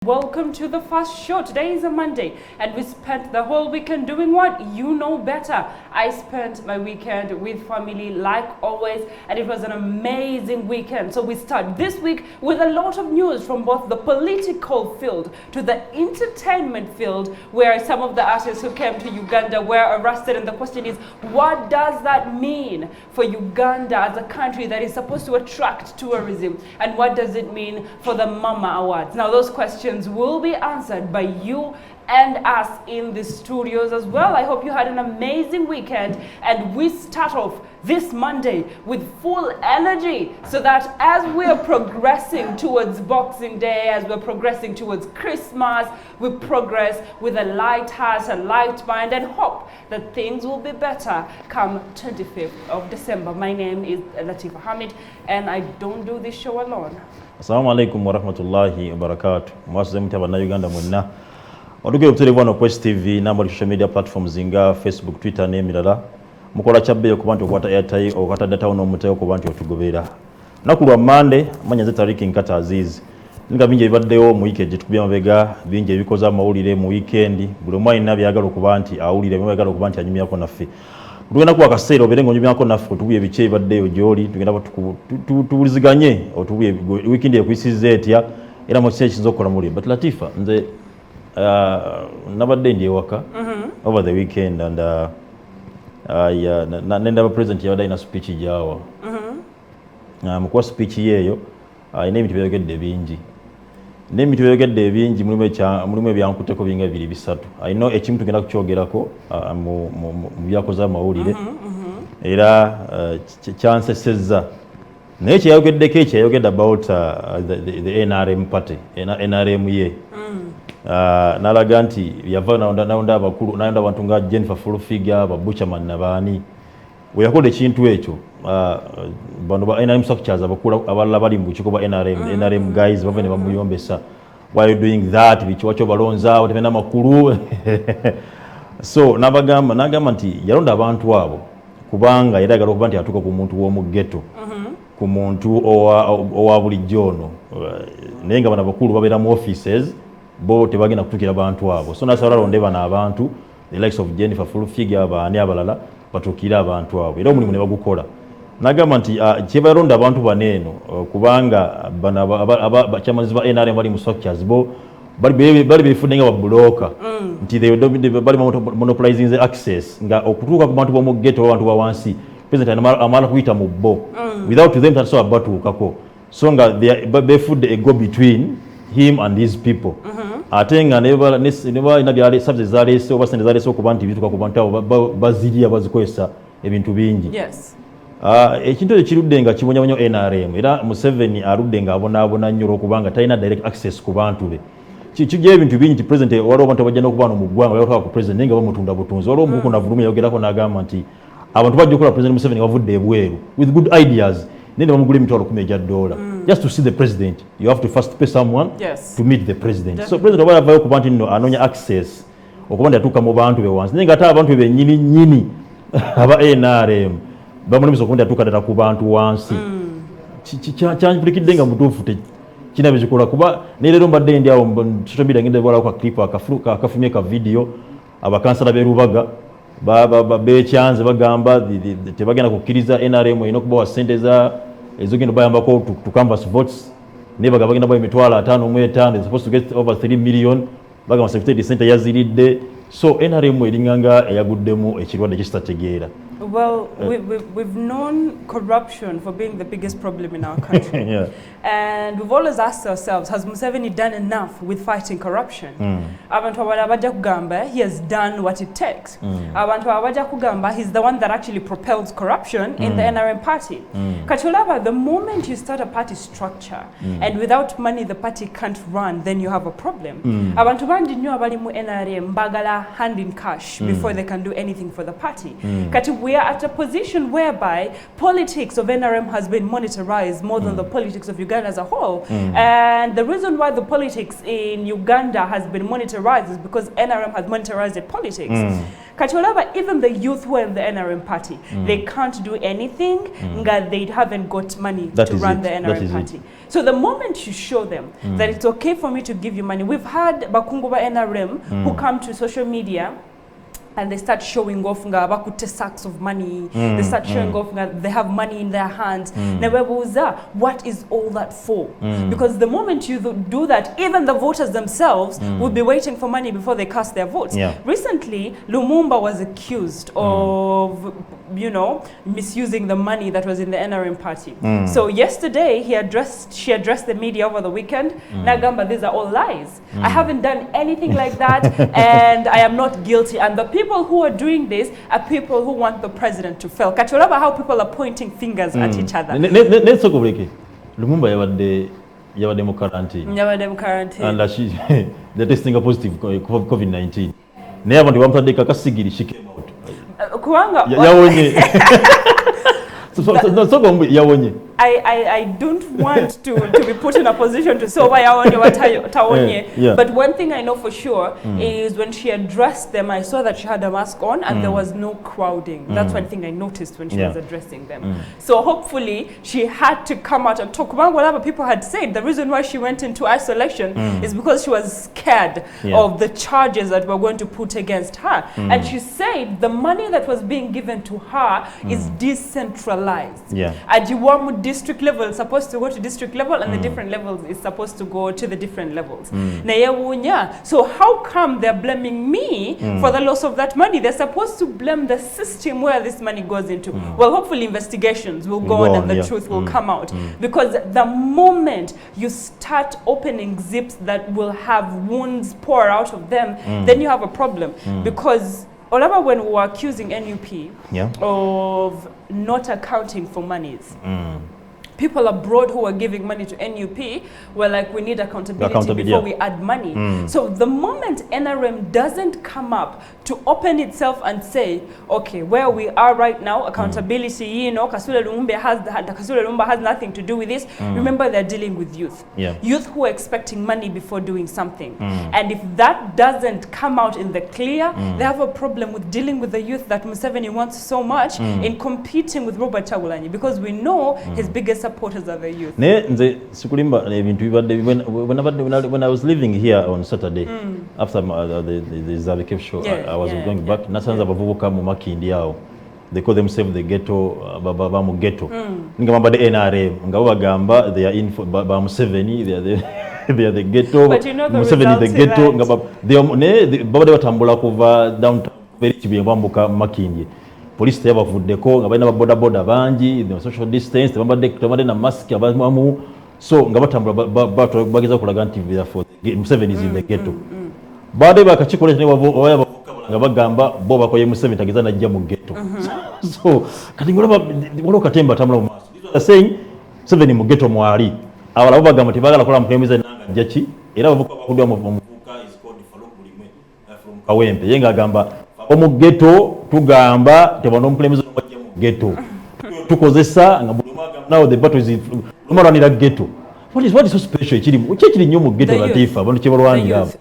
Welcome to the first show. Today is a Monday and we spent the whole weekend doing what? You know better. I spent my weekend with family like always and it was an amazing weekend. So we start this week with a lot of news from both the political field to the entertainment field, where some of the artists who came to Uganda were arrested, and the question is, what does that mean for Uganda as a country that is supposed to attract tourism, and what does it mean for the Mama Awards? Now those questions will be answered by you and us in the studios as well. I hope you had an amazing weekend, and we start off this Monday with full energy so that as we are progressing towards Boxing Day, as we're progressing towards Christmas, we progress with a light heart, a light mind, and hope that things will be better come 25th of December. My name is Latifa Hamid and I don't do this show alone. Assalamu alaikum wa rahmatullahi wa barakatuh. Mwasize mtaba na Uganda mwenna. Waduge kutulevu na Quest TV na social media platforms zinga Facebook, Twitter n'emirala. Mukola kyabbeyo ku bantu okwata airtime okata data ono muteo ku bantu otugobera. Nakulwa Monday manyanze tariki nkata aziz. Nga bingi bibaddeyo mu weekend tukubya mabega bingi ebikoza amawulire mu weekend. Buli omwai nabyagala okuba nti awulire byagala okuba nti anyumyako naffe. Tugenda kuwa kaseera oberengo nyumyako naffe otubuye biche bibaddeyo gyoli tugenda tuwuliziganye otubuye weekend ekwisize etya era mu kiseera kiyinza okukola muli. But Latifa nze nabadde ndi ewaka over the weekend and nendaba president yabadde alina speech gyawa mukuwa speech yeeyo ina ebintu byayogedde bingi n'ebintu byayogedde ebingi mulimu ebyankuteko binga bibiri bisatu. I know ekimu tugenda kukyogerako mu byakoze amawulire era kyansesezza naye kyeyayogeddeko ekyeyayogedde about the NRM party NRM ye n'alaga nti yava nalonda abakulu nalonda abantu nga Jennifer Fulfiga babuchaman nabaani we yakola ekintu ekyo bano ba NRM structures abakulu abalala bali mu bukiiko bwa NRM guys bava ne bamuyombesa why you doing that bikiwacho balonza otebena makulu so nagamba nti yalonda abantu abo kubanga era agala okuba nti atuuka ku muntu w'omu ghetto ku muntu owa bulijjo ono naye nga bano abakulu babeera mu offices bo tebagenda kutukira abantu abo, so nasobola alonde bano abantu the likes of Jennifer Fulfiga abaani abalala batukira abantu abo era omulimu ne bagukola. Nagamba nti kyebalonda abantu baneeno kubanga bakyamazi ba NRM bali mu structures bo bali befudde nga babulooka nti bali monopolizing the access nga okutuuka ku bantu b'omu ghetto abantu bawansi president amala kuyita mu bo without them tasobola batuukako, so nga befudde a go between him and these people ate nga nebalina byali subjects zaleese oba sente zaleese okuba nti bituuka ku bantu abo bazirya bazikozesa ebintu bingi. Ekintu ekirudde nga kibonyabonya NRM era Museveni arudde nga abonaabona nnyo olwokubanga talina direct access ku bantu be. Kijja ebintu bingi nti president waliwo abantu abajja n'okubaana mu ggwanga bayotwala ku president naye nga bamutunda butunzi. Waliwo omukuku Navulumi yayogerako n'agamba nti abantu bajja okukola president Museveni bavudde ebweru with good ideas naye ne bamugula emitwalo $10,000 just to see the president. You have to first pay someone to meet the president. Definitely. So president oba yavayo okuba nti nno anoonya access okuba nti atuuka mu bantu be wansi naye nga ate abantu be bennyini aba NRM bamulemesa okuba nti atuuka ddala ku bantu wansi. Kyanyipulikidde nga mutuufu kina bikikola kuba ne leero mbadde ndi awo social media ngenda balako ka clip akafumye ka video abakansala b'e Rubaga beekyanze bagamba tebagenda kukkiriza NRM erina okubawa ssente ezogenda bayambako to canvas votes naye bagenda bawa $5,500 is supposed to get over 3 million bagamba secretary center yaziridde, so NRM eringanga eyaguddemu ekirwadde ekitategeera. Well, we've known corruption for being the biggest problem in our country. And we've always asked ourselves, has Museveni done enough with fighting corruption? Abantu abaja kugamba, he has done what it takes. Abantu abaja kugamba, he's the one that actually propels corruption in the NRM party. Kachulaba, the moment you start a party structure and without money the party can't run, then you have a problem. Abantu bandi nnyo abali mu NRM bagala hand in cash before they can do anything for the party. Kati we are at a position whereby politics of NRM has been monetarized more than the politics of Uganda as a whole. And the reason why the politics in Uganda has been monetarized is because NRM has monetarized the politics. Kacholaba, even the youth who are in the NRM party, they can't do anything, they haven't got money to run the NRM party. So the moment you show them that it's okay for me to give you money, we've had Bakunguba NRM who come to social media and they start showing off bakute sacks of money. They start showing off they have money in their hands. What is all that for? Because the moment you do that, even the voters themselves will be waiting for money before they cast their votes. Recently, Lumumba was accused of, you know, misusing the money that was in the NRM party. So yesterday, she addressed the media over the weekend. Nagamba, these are all lies. I haven't done anything like that, and I am not guilty. And the people who are doing this are people who want the president to fail. Kacholaba, how people are pointing fingers at each other. Let's talk about it. Lumumba yawademo quarantine. And she they're testing a positive COVID-19. Never the one that they kasigiri she came out. Kuanga. I don't want to be put in a position to say but one thing I know for sure is when she addressed them, I saw that she had a mask on and there was no crowding. That's one thing I noticed when she was addressing them. So hopefully she had to come out and talk about whatever people had said. The reason why she went into isolation is because she was scared of the charges that were going to put against her. And she said the money that was being given to her is decentralized. Ajiwamu district level is supposed to go to district level and the different levels is supposed to go to the different levels. So how come they're blaming me for the loss of that money? They're supposed to blame the system where this money goes into. Well, hopefully investigations will go on and the truth will come out. Because the moment you start opening zips that will have wounds pour out of them, then you have a problem. Because Olaba, when we were accusing NUP of not accounting for monies, people abroad who are giving money to NUP were like, we need accountability before we add money. So the moment NRM doesn't come up to open itself and say, okay, where we are right now, accountability, you know, Kasule Lumumba has nothing to do with this. Remember, they're dealing with youth. Youth who are expecting money before doing something. And if that doesn't come out in the clear, they have a problem with dealing with the youth that Museveni wants so much in competing with Robert Chagulanyi, because we know his biggest supporters are the youth. When I was living here on Saturday, after the Zabe Cave show, I was going back. Nasanza bavubuka mu makindi yao. They call themselves the ghetto, baba mu ghetto. Ngamba the NRM, ngabo bagamba they are in for Museveni, they are the ghetto. But you know the Museveni the ghetto, ngaba they baba de batambula kuva downtown very chibi bambuka makindi. Police yabavuddeko ngaba na boda bangi, the social distance, bamba na mask abamu. So ngaba tambula bageza kulaga nti therefore Museveni is in the ghetto. Bade bakachikola ne wabo ngabagamba bo bakoye Museveni tagiza najja mu ghetto. So kati ngolaba katemba tamula mu maso. These are saying Museveni mu ghetto mwali. Awala bagamba tibagala kola mukemize nanga jachi era bavuka bakudwa mu muvuka is called Falobulime from Kawempe. Yenga gamba mu ghetto tugamba tebano mukemize najja mu ghetto. Tukozesa ngabuluma now the battle is umaranira ghetto. What is so special?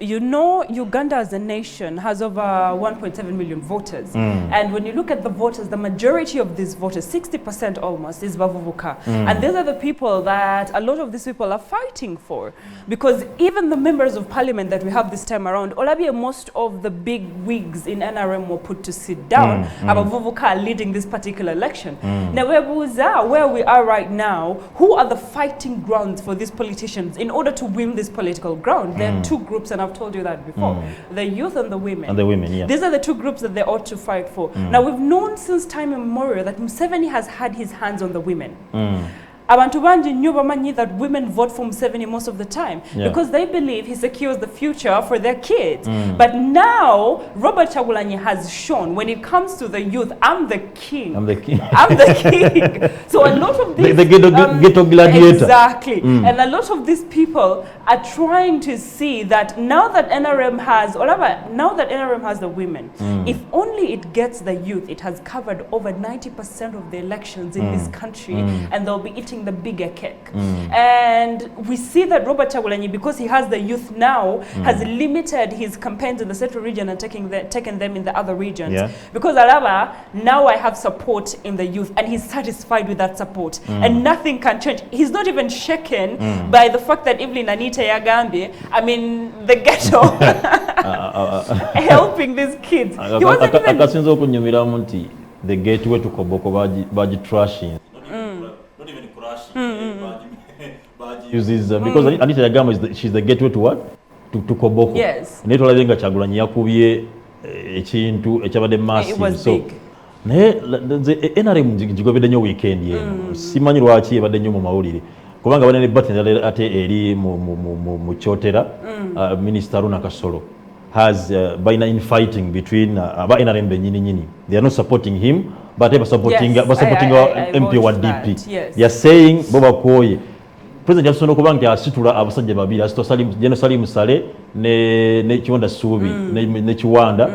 You know, Uganda as a nation has over 1.7 million voters. And when you look at the voters, the majority of these voters, 60% almost, is Bavuvuka. And these are the people that a lot of these people are fighting for. Because even the members of parliament that we have this time around, Olabia, most of the big wigs in NRM were put to sit down. Bavuvuka are leading this particular election. Now, where we are right now, who are the fighting grounds for these politicians in order to win this political ground? There are two groups, and I've told you that before. The youth and the women. These are the two groups that they ought to fight for. Now, we've known since time immemorial that Museveni has had his hands on the women. abantu banji nnyo bamanyi that women vote for Museveni most of the time because they believe he secures the future for their kids. But now Robert Chagulanyi has shown when it comes to the youth, I'm the king. I'm the king. I'm the king. So a lot of these the ghetto gladiator. Exactly. And a lot of these people are trying to see that now that NRM has, or rather, now that NRM has the women, if only it gets the youth, it has covered over 90% of the elections in this country, and they'll be eating the bigger cake. And we see that Robert Chagulanyi, because he has the youth now, has limited his campaigns in the central region and taken them in the other regions. Because Alaba, now I have support in the youth, and he's satisfied with that support. And nothing can change. He's not even shaken by the fact that Evelyn Anita Yagambi, I mean, the ghetto, helping these kids. He wasn't even... The gateway to Koboko baji trashing. Not even crashing. Uses because Anita Yagama she's the gateway to what? To Koboko. Yes. Neto labenga Chagulanyi yakubye ekintu ekyabadde massive. It was so big. The NRM jigobedde nnyo weekend yeno. Simanyi lwaki ebadde nnyo mu mawulire. Kubanga bane ne button ate eri mu Kyotera Minister Aruna Kasolo has been infighting between NRM benyini. They are not supporting him, but they are supporting MP wa DP. Yes. They are saying Boba Koye. President Jackson okubanga asitula abasajja babiri asito Salim Sale ne Kiwanda Subi ne Kiwanda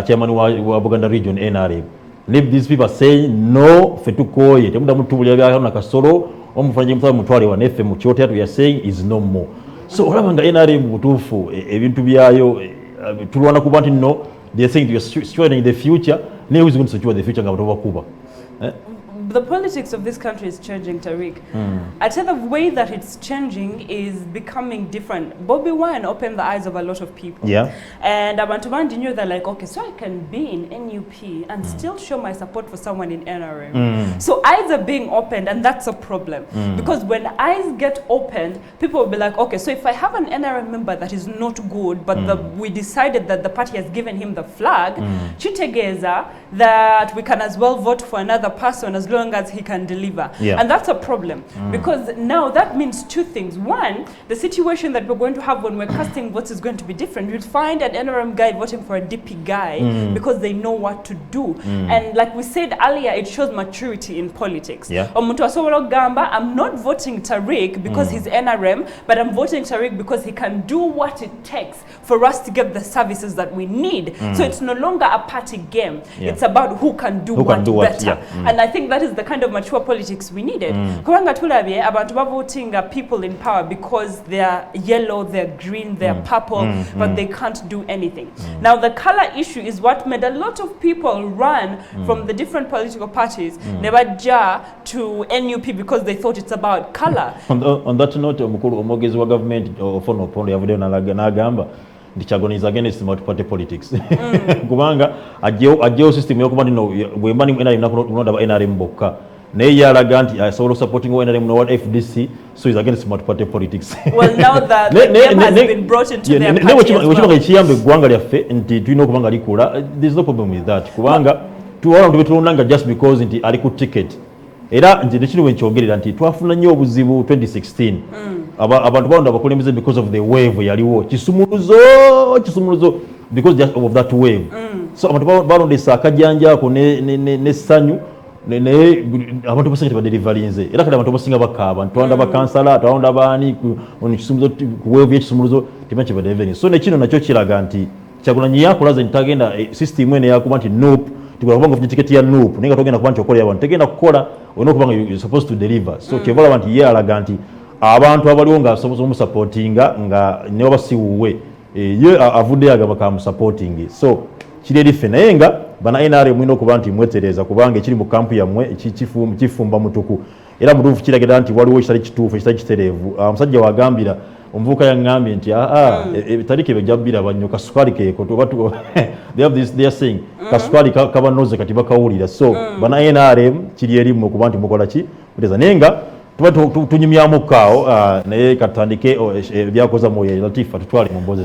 chairman wa Buganda region NRM. Leave these people saying no fetukoye temuda mutubulya bya na Kasolo omufanye mutwa mutwale wa nefe mu Kyotera we are saying is no more. So olabanga NRM butufu ebintu byayo tulwana kuba nti no they are saying they are securing the future ne who is going to secure the future nga batoba kuba the politics of this country is changing, Tariq. I tell the way that it's changing is becoming different. Bobby Wine opened the eyes of a lot of people. Yeah. And Abantumandi knew that like, okay, so I can be in NUP and still show my support for someone in NRM. So eyes are being opened, and that's a problem. Because when eyes get opened, people will be like, okay, so if I have an NRM member that is not good, but we decided that the party has given him the flag, Chitegeza, that we can as well vote for another person as long as he can deliver. And that's a problem because now that means two things. One, the situation that we're going to have when we're casting votes is going to be different. You'll find an NRM guy voting for a DP guy because they know what to do. And like we said earlier, it shows maturity in politics. Omuntu asobola gamba, I'm not voting Tariq because he's NRM, but I'm voting Tariq because he can do what it takes for us to get the services that we need. So it's no longer a party game. It's about who can do what better. And I think that is the kind of mature politics we needed. Kubanga tulabye abantu bavoting people in power because they're yellow, they're green, they're purple, but they can't do anything. Now the color issue is what made a lot of people run from the different political parties, never to NUP because they thought it's about color. On that note, omogezi wa government ofono opondo yavude n'agamba Chagulanyi is against multi-party politics. Kubanga ajeo system yokuba ndino bwembani NRM nakunoda ba NRM bokka. Naye yalaga nti asobola supporting NRM no what FDC, so is against multi-party politics. Well, now that the game has been brought into their party as well. Wachimanga ekiyambe gwanga lyaffe nti tulina okubanga likula. There's no problem with that. Kubanga tuwala tubetulonanga just because nti ali ku ticket. Era nti nekino wenchogerera nti twafuna nnyo obuzibu 2016. Abantu baonda bakulembeze because of the wave yaliwo. Kisumuluzo because of that wave. So abantu balondesa akajanja ko ne sanyu abantu basinga badelivalinze. Era kale abantu basinga bakaba ntwanda bakansala twanda bani on kisumuluzo ku wave y'ekisumuluzo timanche badelivalinze. So nekino nakyo kiraga nti Chagulanyi yakulaze ntagenda system ene yakuba nti nope tikubanga ku ticket ya nope ninga togenda kuba nti okola yabantu tegenda kukola ono kubanga you supposed to deliver. So kevala abantu ye alaga nti abantu abaliwo nga asobola supportinga nga ne basiwuwe ye avudde agaba ka supporting. So kiri life naye nga bana NRM mwino kuba nti mwetereza kubanga ekiri mu kampu yamwe kifumba mutuku era mutufu kiragera nti waliwo ekitali kituufu ekitali kitereevu. Omusajja wagambira omuvuka yangambye nti bitalike bejabira banyo kasukali keko tubatu they are saying kasukali kabanoze kati bakawulira. So bana NRM kiri erimu kuba nti mukola ki kuteza nenga tunyumyamu kao naye katandike byakoza moyo Latifa tutwale mu mboze.